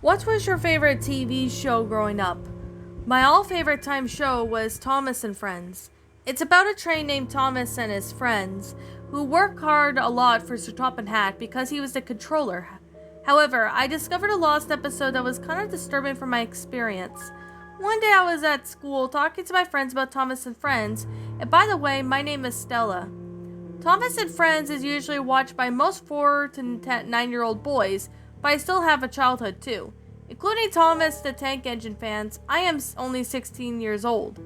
What was your favorite TV show growing up? My all-favorite time show was Thomas and Friends. It's about a train named Thomas and his friends who work hard a lot for Sir Topham Hatt because he was the controller. However, I discovered a lost episode that was kind of disturbing for my experience. One day I was at school talking to my friends about Thomas and Friends, and by the way, my name is Stella. Thomas and Friends is usually watched by most 4 to 9-year-old boys, but I still have a childhood too. Including Thomas the Tank Engine fans, I am only 16 years old.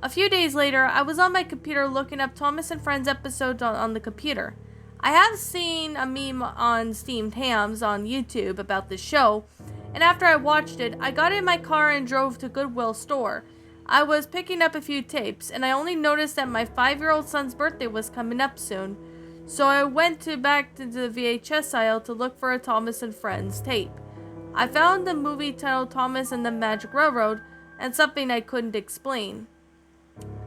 A few days later, I was on my computer looking up Thomas and Friends episodes on the computer. I have seen a meme on Steamed Hams on YouTube about this show, and after I watched it, I got in my car and drove to Goodwill store. I was picking up a few tapes, and I only noticed that my 5-year-old son's birthday was coming up soon. So I went back to the VHS aisle to look for a Thomas and Friends tape. I found the movie titled Thomas and the Magic Railroad and something I couldn't explain.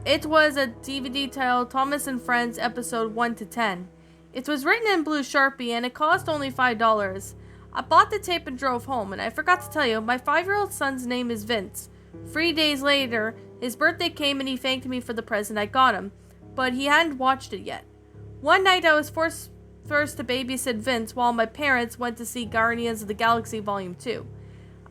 It was a DVD titled Thomas and Friends episode 1 to 10. It was written in blue Sharpie and it cost only $5. I bought the tape and drove home, and I forgot to tell you, my 5-year-old son's name is Vince. 3 days later, his birthday came and he thanked me for the present I got him, but he hadn't watched it yet. One night I was forced to babysit Vince while my parents went to see Guardians of the Galaxy Volume 2.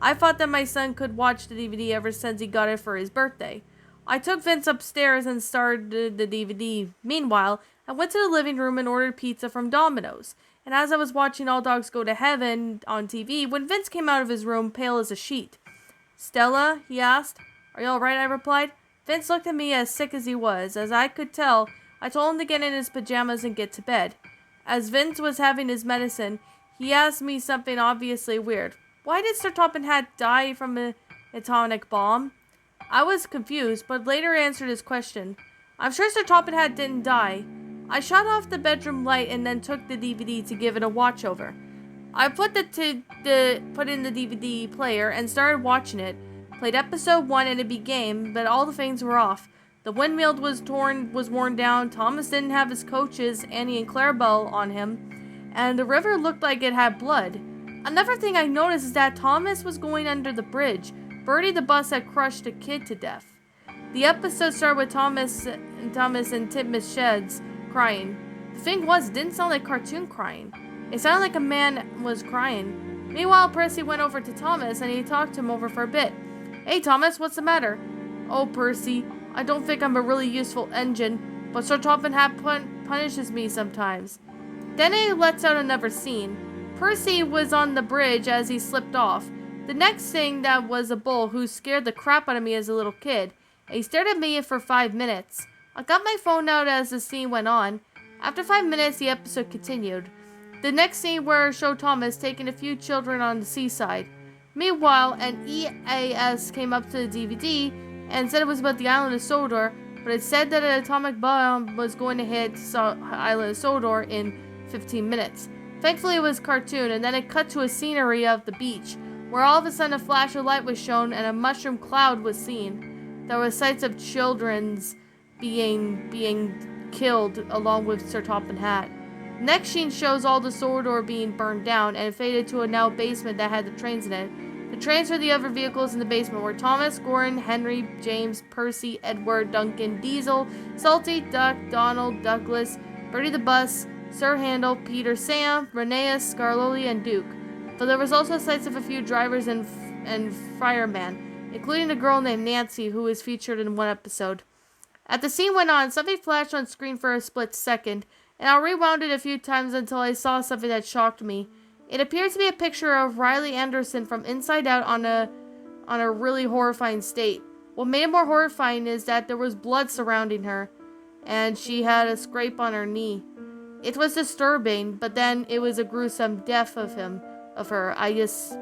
I thought that my son could watch the DVD ever since he got it for his birthday. I took Vince upstairs and started the DVD. Meanwhile, I went to the living room and ordered pizza from Domino's. And as I was watching All Dogs Go to Heaven on TV, when Vince came out of his room pale as a sheet. "Stella?" he asked. "Are you alright?" I replied. Vince looked at me as sick as he was. As I could tell, I told him to get in his pajamas and get to bed. As Vince was having his medicine, he asked me something obviously weird. Why did Sir Topham Hatt die from an atomic bomb? I was confused, but later answered his question. I'm sure Sir Topham Hatt didn't die. I shut off the bedroom light and then took the DVD to give it a watch over. I put in the DVD player and started watching it. Played episode 1 and it began, but all the things were off. The windmill was worn down, Thomas didn't have his coaches, Annie and Clarabelle, on him, and the river looked like it had blood. Another thing I noticed is that Thomas was going under the bridge. Bertie the bus had crushed a kid to death. The episode started with Thomas and Titmus Sheds crying. The thing was, it didn't sound like cartoon crying. It sounded like a man was crying. Meanwhile, Percy went over to Thomas and he talked to him over for a bit. "Hey Thomas, what's the matter?" "Oh Percy, I don't think I'm a really useful engine, but Sir Topham Hatt punishes me sometimes." Then he lets out another scene. Percy was on the bridge as he slipped off. The next thing that was a bull who scared the crap out of me as a little kid. He stared at me for 5 minutes. I got my phone out as the scene went on. After 5 minutes, the episode continued. The next scene showed Thomas taking a few children on the seaside. Meanwhile, an EAS came up to the DVD and said it was about the island of Sodor, but it said that an atomic bomb was going to hit island of Sodor in 15 minutes. Thankfully it was cartoon, and then it cut to a scenery of the beach, where all of a sudden a flash of light was shown and a mushroom cloud was seen. There were sights of children's being killed along with Sir Topham Hatt. Next scene shows all the Sodor being burned down, and it faded to a now basement that had the trains in it. The trains for the other vehicles in the basement were Thomas, Gordon, Henry, James, Percy, Edward, Duncan, Diesel, Salty, Duck, Donald, Douglas, Bertie the Bus, Sir Handel, Peter, Sam, Rheneas, Scarloli, and Duke. But there was also sights of a few drivers and firemen, including a girl named Nancy who was featured in one episode. As the scene went on, something flashed on screen for a split second, and I rewound it a few times until I saw something that shocked me. It appeared to be a picture of Riley Anderson from Inside Out on a really horrifying state. What made it more horrifying is that there was blood surrounding her, and she had a scrape on her knee. It was disturbing, but then it was a gruesome death of her. I just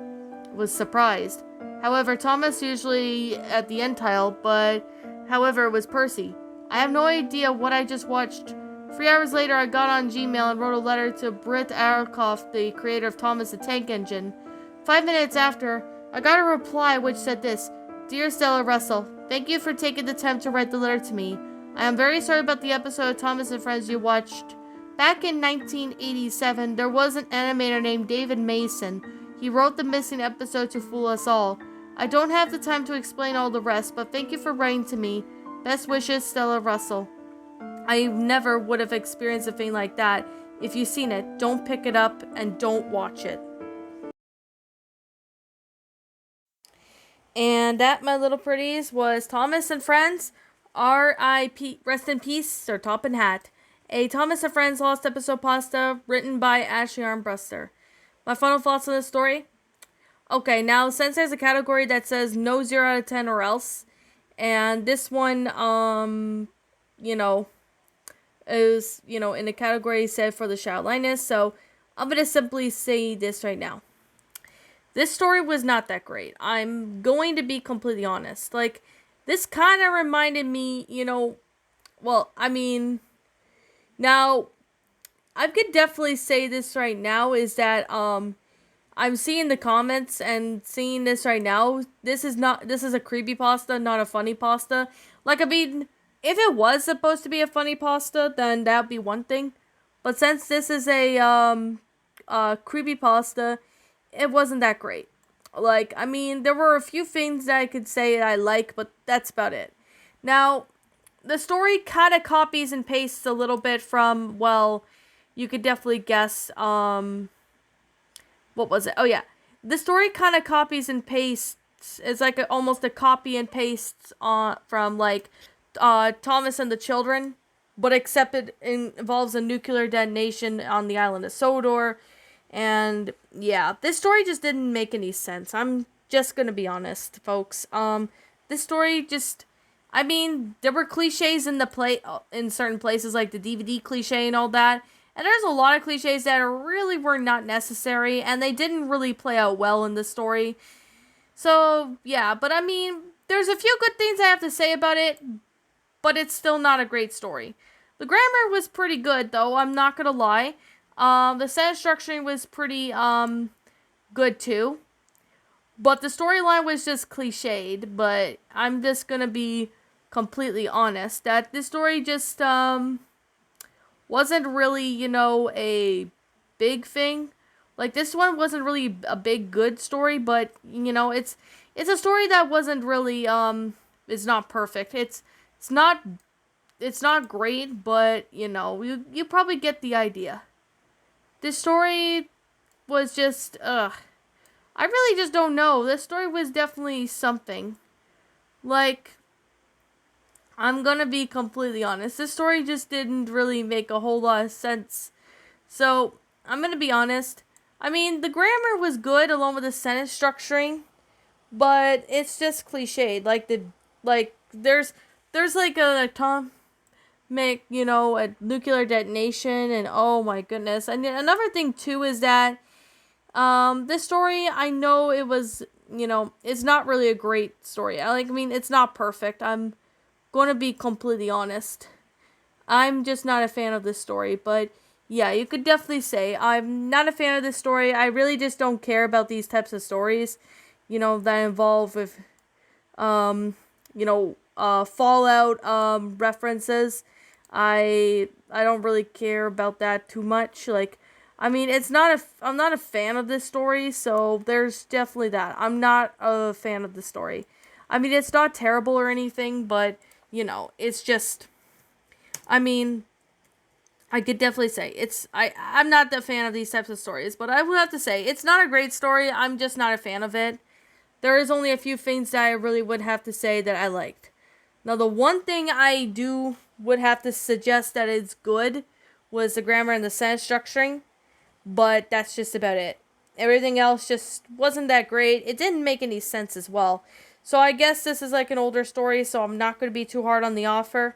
was surprised. However, Thomas usually at the end tile, however, it was Percy. I have no idea what I just watched. 3 hours later, I got on Gmail and wrote a letter to Britt Arkoff, the creator of Thomas the Tank Engine. 5 minutes after, I got a reply which said this: "Dear Stella Russell, thank you for taking the time to write the letter to me. I am very sorry about the episode of Thomas and Friends you watched. Back in 1987, there was an animator named David Mason. He wrote the missing episode to fool us all. I don't have the time to explain all the rest, but thank you for writing to me. Best wishes, Stella Russell. I never would have experienced a thing like that. If you've seen it, don't pick it up and don't watch it. And that, my little pretties, was Thomas and Friends, R.I.P. Rest in Peace, Sir Topham Hatt. A Thomas and Friends Lost Episode pasta written by Ashley Armbruster. My final thoughts on this story? Okay, now since there's a category that says no 0 out of 10 or else, and this one, is, in the category set for the Shadowliness, so I'm going to simply say this right now. This story was not that great. I'm going to be completely honest. Like, this kind of reminded me, now, I could definitely say this right now is that, I'm seeing the comments and seeing this right now. This is a creepypasta, not a funny pasta. Like, I mean, if it was supposed to be a funny pasta, then that'd be one thing. But since this is a creepypasta, it wasn't that great. Like, I mean, there were a few things that I could say that I like, but that's about it. Now, the story kind of copies and pastes a little bit from, well, you could definitely guess, what was it? Oh, yeah. The story kind of copies and pastes. It's like almost a copy and paste from, like, Thomas and the Children. But except it involves a nuclear detonation on the island of Sodor. And, yeah. This story just didn't make any sense. I'm just gonna be honest, folks. This story just... I mean, there were cliches in in certain places, like the DVD cliche and all that. And there's a lot of cliches that really were not necessary, and they didn't really play out well in the story. So, yeah, but I mean, there's a few good things I have to say about it, but it's still not a great story. The grammar was pretty good, though, I'm not gonna lie. The sentence structuring was pretty, good, too. But the storyline was just cliched, but I'm just gonna be completely honest, that this story just, wasn't really, a big thing. Like, this one wasn't really a big good story, but, it's a story that wasn't really, it's not perfect. It's not great, but, you probably get the idea. This story was just, I really just don't know. This story was definitely something. Like, I'm gonna be completely honest. This story just didn't really make a whole lot of sense. So, I'm gonna be honest. I mean, the grammar was good along with the sentence structuring, but it's just cliched. There's like a atomic, a nuclear detonation, and oh my goodness. And another thing too is that, this story, I know it was, it's not really a great story. It's not perfect. I'm going to be completely honest. I'm just not a fan of this story, but yeah, you could definitely say I'm not a fan of this story. I really just don't care about these types of stories, that involve with, Fallout, references. I don't really care about that too much. Like, I'm not a fan of this story, so there's definitely that. I'm not a fan of the story. I mean, it's not terrible or anything, but it's just, I could definitely say I'm not the fan of these types of stories, but I would have to say it's not a great story. I'm just not a fan of it. There is only a few things that I really would have to say that I liked. Now, the one thing I would have to suggest that is good was the grammar and the sentence structuring, but that's just about it. Everything else just wasn't that great. It didn't make any sense as well. So I guess this is like an older story, so I'm not going to be too hard on the author.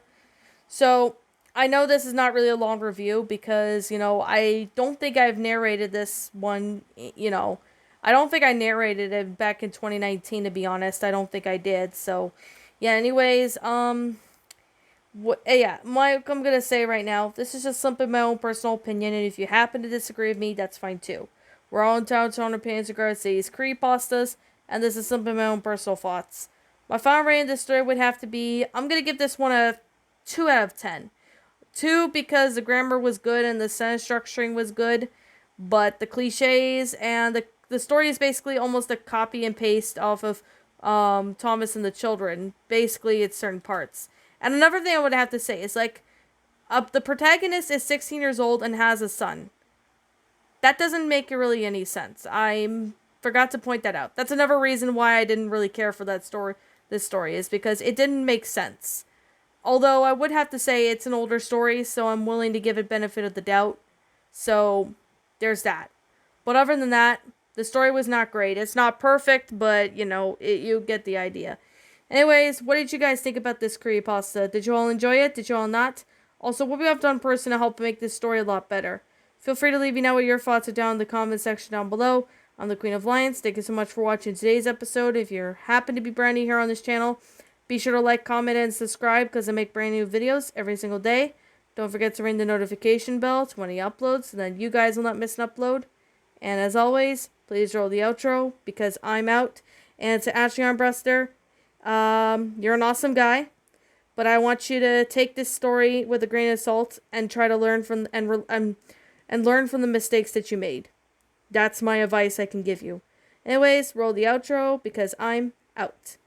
So I know this is not really a long review because, I don't think I've narrated this one, I don't think I narrated it back in 2019, to be honest. I don't think I did. So, yeah, anyways, I'm going to say right now, this is just simply my own personal opinion, and if you happen to disagree with me, that's fine too. We're all entitled to our own opinions regards to these creepypastas, and this is simply my own personal thoughts. My final rating of this story would have to be, I'm going to give this one a 2 out of 10. 2 because the grammar was good and the sentence structuring was good, but the cliches and the the story is basically almost a copy and paste off of Thomas and the Children. Basically, it's certain parts. And another thing I would have to say is like, the protagonist is 16 years old and has a son. That doesn't make really any sense. I forgot to point that out. That's another reason why I didn't really care for that story. This story is because it didn't make sense. Although I would have to say it's an older story, so I'm willing to give it benefit of the doubt. So there's that. But other than that, the story was not great. It's not perfect, but you get the idea. Anyways, what did you guys think about this creepypasta? Did you all enjoy it? Did you all not? Also, what we have done person to help make this story a lot better? Feel free to leave me know what your thoughts are down in the comment section down below. I'm the Queen of Lions. Thank you so much for watching today's episode. If you happen to be brand new here on this channel, be sure to like, comment, and subscribe because I make brand new videos every single day. Don't forget to ring the notification bell to when he uploads so that you guys will not miss an upload. And as always, please roll the outro because I'm out. And to Ashley Armbruster, you're an awesome guy. But I want you to take this story with a grain of salt and try to learn from and learn from the mistakes that you made. That's my advice I can give you. Anyways, roll the outro because I'm out.